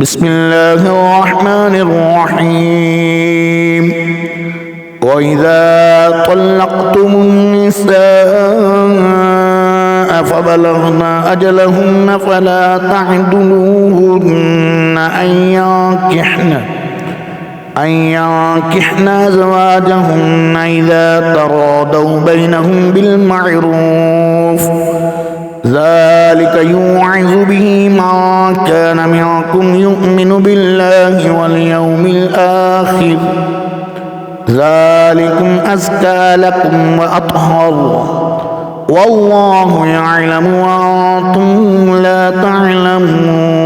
بسم الله الرحمن الرحيم وإذا طلقتم النساء فبلغن أجلهن فلا تعدلوهن أن ينكحن أزواجهن إذا تراضوا بينهم بالمعروف ذلك يوعظ به من كان منكم يؤمن بالله واليوم الآخر ذلكم أزكى لكم وأطهر والله يعلم وأنتم لا تعلمون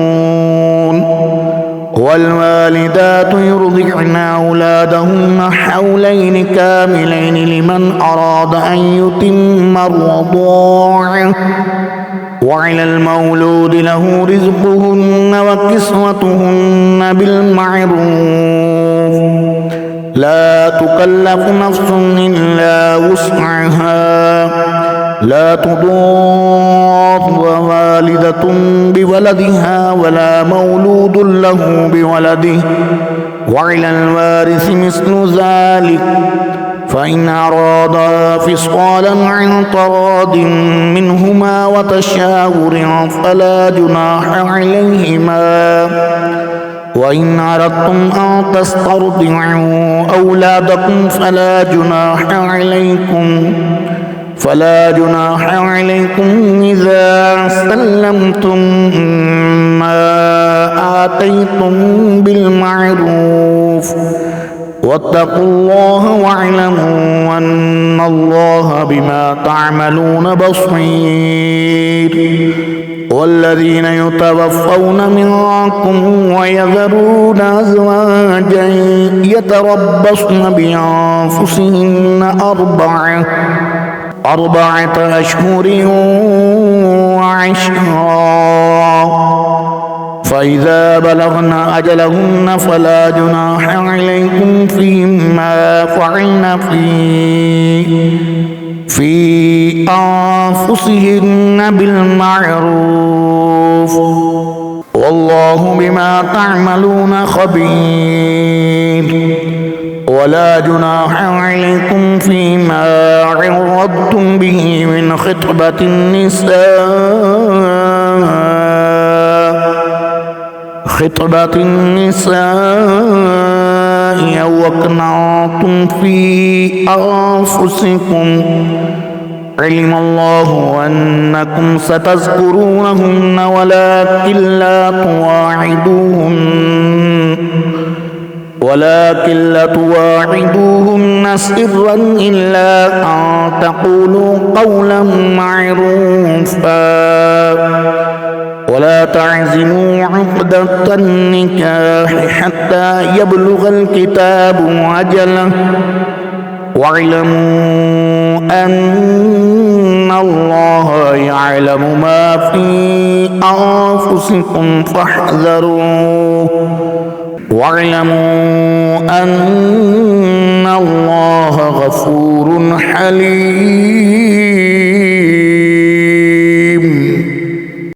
والوالدات يرضعن أولادهن حولين كاملين لمن أراد أن يتم الرضاعة وعلى المولود له رزقهن وكسوتهن بالمعروف لا تكلف نفس إلا وسعها لا تضار والدة بولدها ولا مولود له بولده وعلى الوارث مثل ذلك فإن أرادا فصالا عن تراض منهما وتشاور فلا جناح عليهما وإن أردتم أن تسترضعوا أولادكم فلا جناح عليكم إذا سلمتم ما آتيتم بالمعروف واتقوا الله واعلموا أن الله بما تعملون بصير والذين يتوفون منكم ويذرون أزواجا يتربصن بأنفسهن أربعة أشهر وعشرا فإذا بلغن أجلهن فلا جناح عليكم فيما فعلن في أنفسهن بالمعروف والله بما تعملون خبير ولا جناح عليكم فيما عرضتم به من خطبة النساء أو أكننتم في أنفسكم علم الله أنكم ستذكرونهن ولكن لا تواعدوهن سرا إلا أن تقولوا قولا معروفا ولا تعزموا عقدة النكاح حتى يبلغ الكتاب أجله واعلموا أن الله يعلم ما في أنفسكم فاحذروه واعلموا أن الله غفور حليم.